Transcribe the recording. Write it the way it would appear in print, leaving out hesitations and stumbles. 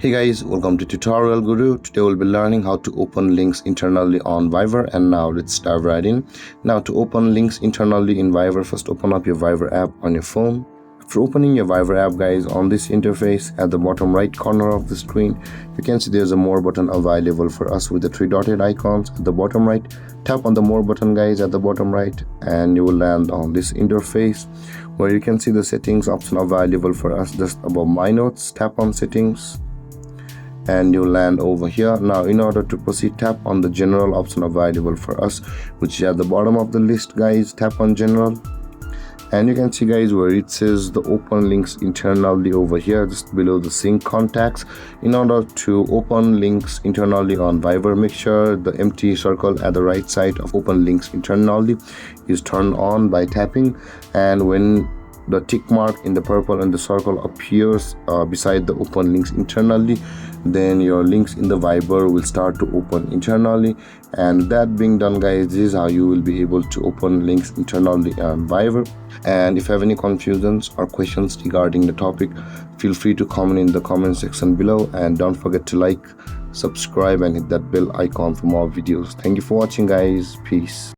Hey guys, welcome to Tutorial Guru. Today we'll be learning how to open links internally on Fiverr, and now let's dive right in. Now to open links internally in Fiverr, first open up your Fiverr app on your phone. After opening your Fiverr app, guys, on this interface at the bottom right corner of the screen, you can see there's a more button available for us with the three dotted icons at the bottom right. Tap on the more button, guys, at the bottom right, and you will land on this interface where you can see the settings option available for us just above my notes. Tap on settings and you land over here. Now in order to proceed, tap on the general option available for us, which is at the bottom of the list, guys. Tap on general, and you can see, guys, where it says the open links internally over here just below the sync contacts. In order to open links internally on Fiverr, make sure the empty circle at the right side of open links internally is turned on by tapping, and when the tick mark in the purple and the circle appears beside the open links internally, then your links in the Fiverr will start to open internally. And that being done, guys, this is how you will be able to open links internally on Fiverr. And if you have any confusions or questions regarding the topic, feel free to comment in the comment section below, and don't forget to like, subscribe, and hit that bell icon for more videos. Thank you for watching, guys. Peace.